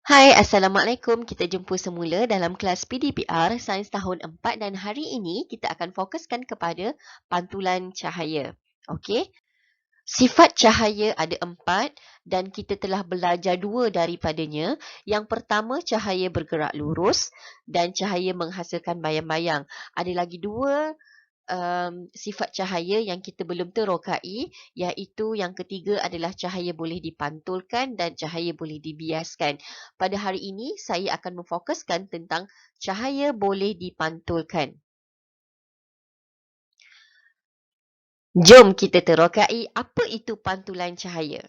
Hai, Assalamualaikum. Kita jumpa semula dalam kelas PDPR Sains tahun 4 dan hari ini kita akan fokuskan kepada pantulan cahaya. Okey. Sifat cahaya ada 4 dan kita telah belajar 2 daripadanya. Yang pertama, cahaya bergerak lurus dan cahaya menghasilkan bayang-bayang. Ada lagi 2 sifat cahaya yang kita belum terokai, iaitu yang ketiga adalah cahaya boleh dipantulkan dan cahaya boleh dibiaskan. Pada hari ini, saya akan memfokuskan tentang cahaya boleh dipantulkan. Jom kita terokai apa itu pantulan cahaya.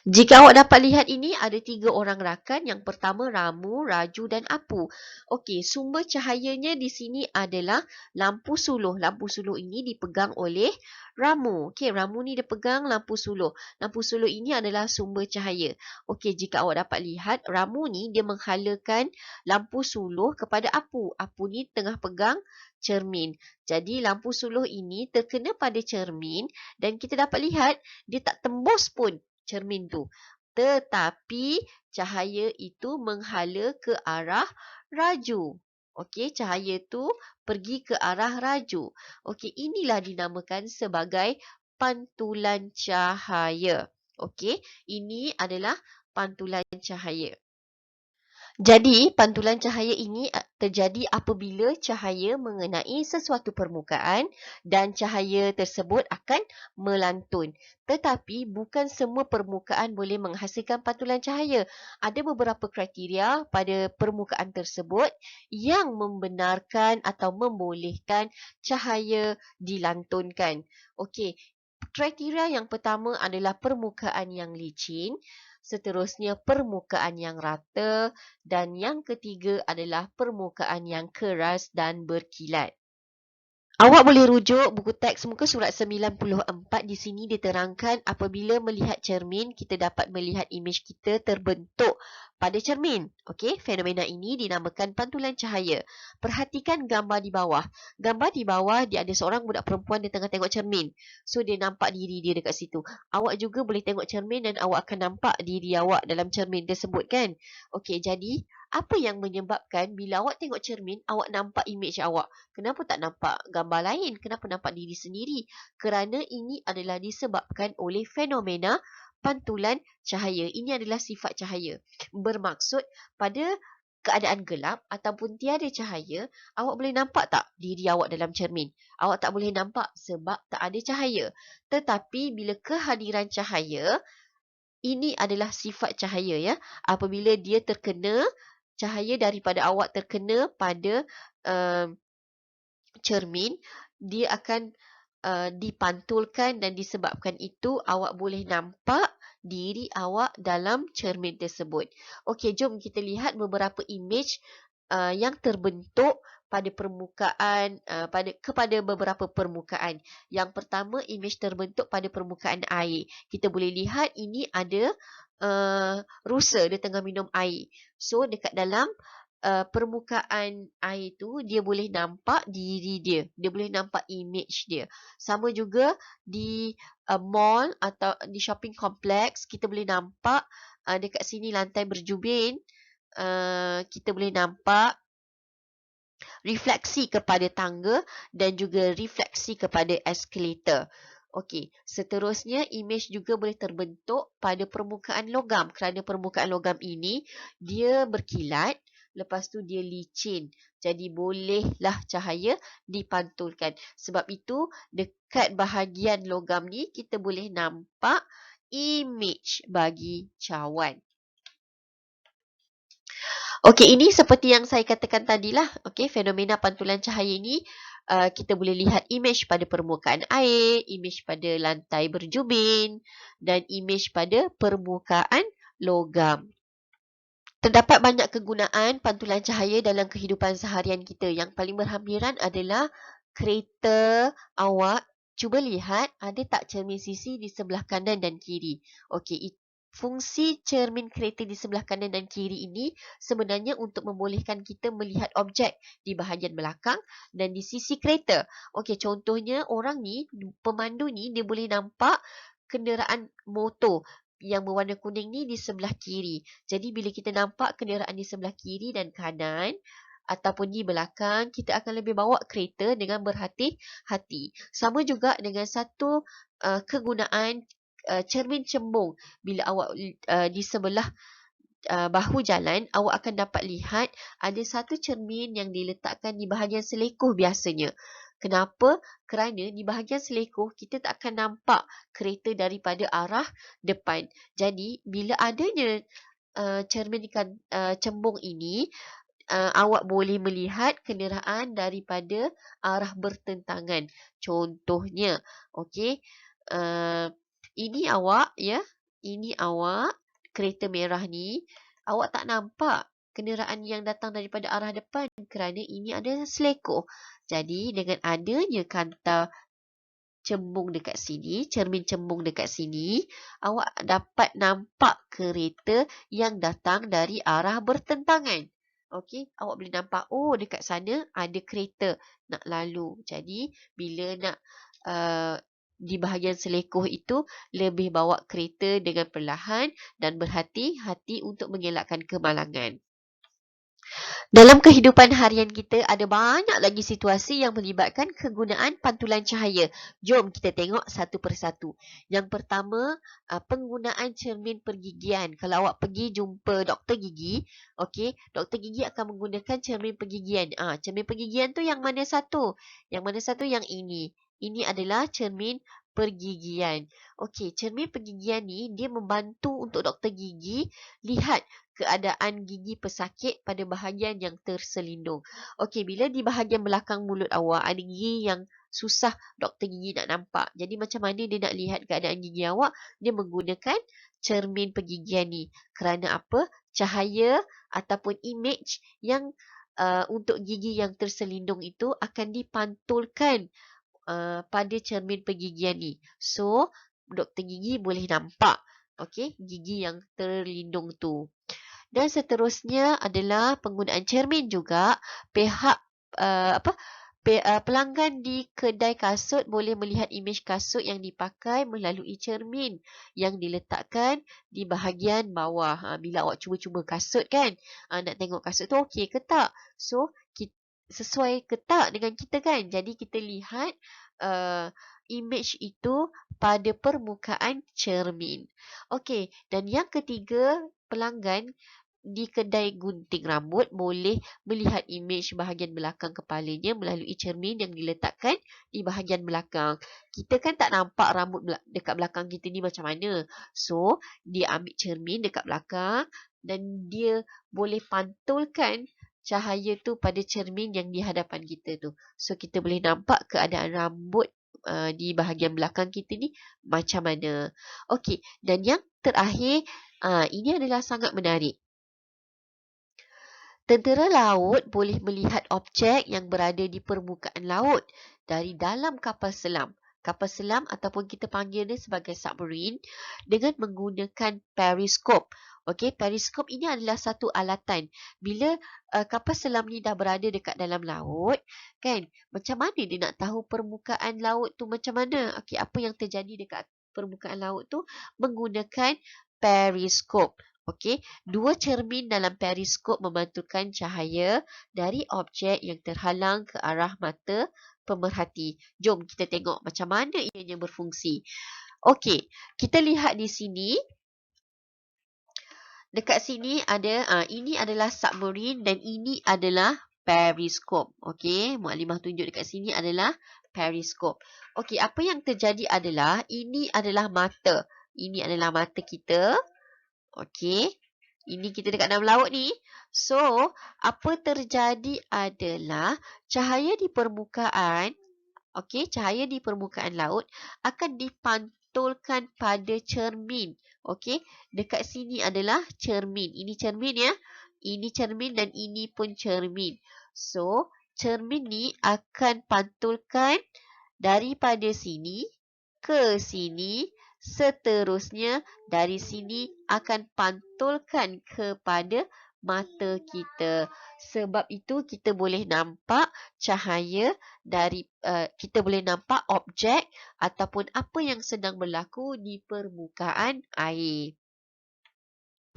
Jika awak dapat lihat ini, ada 3 orang rakan. Yang pertama, Ramu, Raju dan Apu. Okey, sumber cahayanya di sini adalah lampu suluh. Lampu suluh ini dipegang oleh Ramu. Okey, Ramu ni dia pegang lampu suluh. Lampu suluh ini adalah sumber cahaya. Okey, jika awak dapat lihat, Ramu ni dia menghalakan lampu suluh kepada Apu. Apu ni tengah pegang cermin. Jadi, lampu suluh ini terkena pada cermin dan kita dapat lihat dia tak tembus pun cermin tu. Tetapi cahaya itu menghala ke arah Raju. Okey, cahaya tu pergi ke arah Raju. Okey, inilah dinamakan sebagai pantulan cahaya. Okey, ini adalah pantulan cahaya. Jadi, pantulan cahaya ini terjadi apabila cahaya mengenai sesuatu permukaan dan cahaya tersebut akan melantun. Tetapi, bukan semua permukaan boleh menghasilkan pantulan cahaya. Ada beberapa kriteria pada permukaan tersebut yang membenarkan atau membolehkan cahaya dilantunkan. Okey, kriteria yang pertama adalah permukaan yang licin. Seterusnya, permukaan yang rata dan yang ketiga adalah permukaan yang keras dan berkilat. Awak boleh rujuk buku teks muka surat 94. Di sini diterangkan apabila melihat cermin, kita dapat melihat imej kita terbentuk pada cermin. Okey, fenomena ini dinamakan pantulan cahaya. Perhatikan gambar di bawah. Gambar di bawah, dia ada seorang budak perempuan dia tengah tengok cermin. So, dia nampak diri dia dekat situ. Awak juga boleh tengok cermin dan awak akan nampak diri awak dalam cermin tersebut kan? Okey, jadi apa yang menyebabkan bila awak tengok cermin, awak nampak imej awak? Kenapa tak nampak gambar lain? Kenapa nampak diri sendiri? Kerana ini adalah disebabkan oleh fenomena pantulan cahaya. Ini adalah sifat cahaya. Bermaksud pada keadaan gelap ataupun tiada cahaya, awak boleh nampak tak diri awak dalam cermin? Awak tak boleh nampak sebab tak ada cahaya. Tetapi bila kehadiran cahaya, ini adalah sifat cahaya ya. Apabila dia terkena, cahaya daripada awak terkena pada cermin, dia akan dipantulkan dan disebabkan itu awak boleh nampak diri awak dalam cermin tersebut. Okey, jom kita lihat beberapa imej yang terbentuk pada permukaan kepada beberapa permukaan. Yang pertama, imej terbentuk pada permukaan air. Kita boleh lihat ini ada rusa dia tengah minum air. So dekat dalam permukaan air tu dia boleh nampak diri dia. Dia boleh nampak imej dia. Sama juga di mall atau di shopping complex, kita boleh nampak dekat sini lantai berjubin. Kita boleh nampak refleksi kepada tangga dan juga refleksi kepada eskalator. Okey, seterusnya imej juga boleh terbentuk pada permukaan logam kerana permukaan logam ini dia berkilat, lepas tu dia licin. Jadi bolehlah cahaya dipantulkan. Sebab itu dekat bahagian logam ni kita boleh nampak imej bagi cawan. Okey, ini seperti yang saya katakan tadilah. Okey, fenomena pantulan cahaya ini kita boleh lihat imej pada permukaan air, imej pada lantai berjubin dan imej pada permukaan logam. Terdapat banyak kegunaan pantulan cahaya dalam kehidupan seharian kita. Yang paling berhampiran adalah kereta awak. Cuba lihat ada tak cermin sisi di sebelah kanan dan kiri. Okey, fungsi cermin kereta di sebelah kanan dan kiri ini sebenarnya untuk membolehkan kita melihat objek di bahagian belakang dan di sisi kereta. Okey, contohnya orang ni, pemandu ni dia boleh nampak kenderaan motor yang berwarna kuning ni di sebelah kiri. Jadi bila kita nampak kenderaan di sebelah kiri dan kanan ataupun di belakang, kita akan lebih bawa kereta dengan berhati-hati. Sama juga dengan satu kegunaan cermin cembung. Bila awak di sebelah bahu jalan, awak akan dapat lihat ada satu cermin yang diletakkan di bahagian selekoh biasanya. Kenapa? Kerana di bahagian selekoh, kita tak akan nampak kereta daripada arah depan. Jadi, bila adanya cermin cembung ini, awak boleh melihat kenderaan daripada arah bertentangan. Contohnya, okey, ini awak, ya, ini awak, kereta merah ni, awak tak nampak kenderaan yang datang daripada arah depan kerana ini ada selekoh. Jadi, dengan adanya kanta cembung dekat sini, cermin cembung dekat sini, awak dapat nampak kereta yang datang dari arah bertentangan. Okey, awak boleh nampak, oh dekat sana ada kereta nak lalu. Jadi, bila nak di bahagian selekoh itu, lebih bawa kereta dengan perlahan dan berhati-hati untuk mengelakkan kemalangan. Dalam kehidupan harian kita, ada banyak lagi situasi yang melibatkan kegunaan pantulan cahaya. Jom kita tengok satu persatu. Yang pertama, penggunaan cermin pergigian. Kalau awak pergi jumpa doktor gigi, okey, doktor gigi akan menggunakan cermin pergigian. Cermin pergigian tu yang mana satu? Yang mana satu? Yang ini. Ini adalah cermin pergigian. Okey, cermin pergigian ni dia membantu untuk doktor gigi lihat keadaan gigi pesakit pada bahagian yang terselindung. Okey, bila di bahagian belakang mulut awak ada gigi yang susah doktor gigi nak nampak. Jadi macam mana dia nak lihat keadaan gigi awak? Dia menggunakan cermin pergigian ni. Kerana apa? Cahaya ataupun image yang untuk gigi yang terselindung itu akan dipantulkan pada cermin pergigian ni. So, doktor gigi boleh nampak, okey, gigi yang terlindung tu. Dan seterusnya adalah penggunaan cermin juga. Pihak pelanggan di kedai kasut boleh melihat imej kasut yang dipakai melalui cermin yang diletakkan di bahagian bawah. Bila awak cuba-cuba kasut kan, nak tengok kasut tu okey ke tak? So, sesuai ke tak dengan kita kan? Jadi kita lihat imej itu pada permukaan cermin. Okey, dan yang ketiga, pelanggan di kedai gunting rambut boleh melihat imej bahagian belakang kepalanya melalui cermin yang diletakkan di bahagian belakang. Kita kan tak nampak rambut dekat belakang kita ni macam mana. So, dia ambil cermin dekat belakang dan dia boleh pantulkan cahaya tu pada cermin yang di hadapan kita tu. So, kita boleh nampak keadaan rambut di bahagian belakang kita ni macam mana. Okey, dan yang terakhir, ini adalah sangat menarik. Tentera laut boleh melihat objek yang berada di permukaan laut dari dalam kapal selam. Kapal selam ataupun kita panggil dia sebagai submarine dengan menggunakan periskop. Okey, periskop ini adalah satu alatan. Bila kapal selam ni dah berada dekat dalam laut, kan? Macam mana dia nak tahu permukaan laut tu macam mana? Okey, apa yang terjadi dekat permukaan laut tu? Menggunakan periskop. Okey, dua cermin dalam periskop memantulkan cahaya dari objek yang terhalang ke arah mata pemerhati. Jom kita tengok macam mana ianya berfungsi. Okey, kita lihat di sini. Dekat sini ada, ini adalah submarine dan ini adalah periskop. Okey, Mukadimah tunjuk dekat sini adalah periskop. Okey, apa yang terjadi adalah ini adalah mata. Ini adalah mata kita. Okey, ini kita dekat dalam laut ni. So, apa terjadi adalah cahaya di permukaan, okey, cahaya di permukaan laut akan dipantulkan pada cermin. Okey, dekat sini adalah cermin. Ini cermin ya. Ini cermin dan ini pun cermin. So, cermin ni akan pantulkan daripada sini ke sini. Seterusnya dari sini akan pantulkan kepada mata kita. Sebab itu kita boleh nampak cahaya dari kita boleh nampak objek ataupun apa yang sedang berlaku di permukaan air.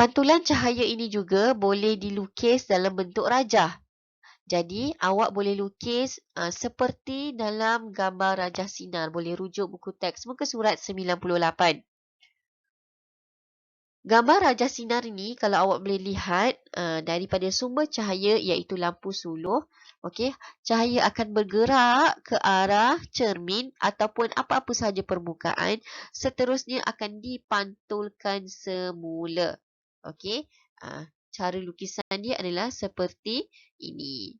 Pantulan cahaya ini juga boleh dilukis dalam bentuk rajah. Jadi, awak boleh lukis seperti dalam gambar rajah sinar. Boleh rujuk buku teks muka surat 98. Gambar rajah sinar ini kalau awak boleh lihat daripada sumber cahaya iaitu lampu suluh, okey, cahaya akan bergerak ke arah cermin ataupun apa-apa sahaja permukaan, seterusnya akan dipantulkan semula. Okey, cara lukisan dia adalah seperti ini.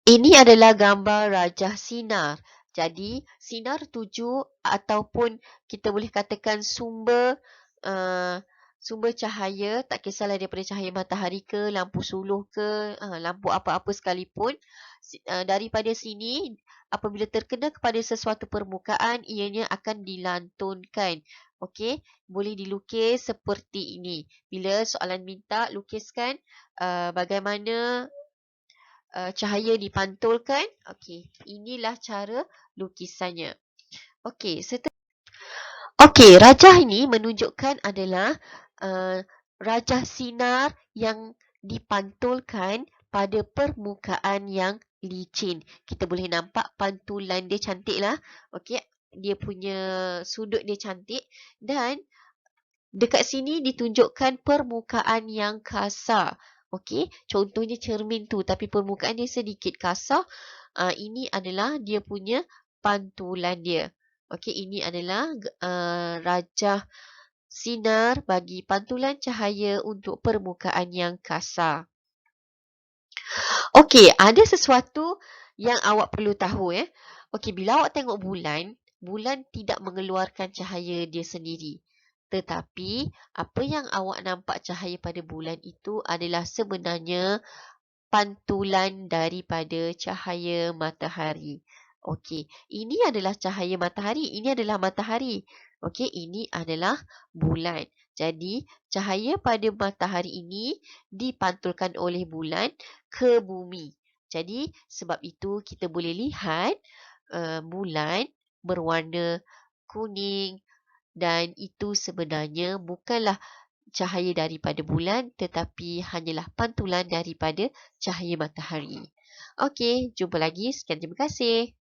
Ini adalah gambar rajah sinar. Jadi, sinar tuju ataupun kita boleh katakan sumber cahaya, tak kisahlah daripada cahaya matahari ke, lampu suluh ke, lampu apa-apa sekalipun. Daripada sini, apabila terkena kepada sesuatu permukaan, ianya akan dilantunkan. Okey, boleh dilukis seperti ini. Bila soalan minta lukiskan bagaimana cahaya dipantulkan. Okey, inilah cara lukisannya. Okey, rajah ini menunjukkan adalah rajah sinar yang dipantulkan pada permukaan yang licin. Kita boleh nampak pantulan dia cantik lah. Okey, dia punya sudut dia cantik dan dekat sini ditunjukkan permukaan yang kasar. Okey, contohnya cermin tu tapi permukaan dia sedikit kasar. Ini adalah dia punya pantulan dia. Okey, ini adalah rajah sinar bagi pantulan cahaya untuk permukaan yang kasar. Okey, ada sesuatu yang awak perlu tahu ya. Okey, bila awak tengok bulan, bulan tidak mengeluarkan cahaya dia sendiri. Tetapi, apa yang awak nampak cahaya pada bulan itu adalah sebenarnya pantulan daripada cahaya matahari. Okey, ini adalah cahaya matahari, ini adalah matahari. Okey, ini adalah bulan. Jadi, cahaya pada matahari ini dipantulkan oleh bulan ke bumi. Jadi, sebab itu kita boleh lihat bulan berwarna kuning, dan itu sebenarnya bukanlah cahaya daripada bulan tetapi hanyalah pantulan daripada cahaya matahari. Okey, jumpa lagi. Sekian, terima kasih.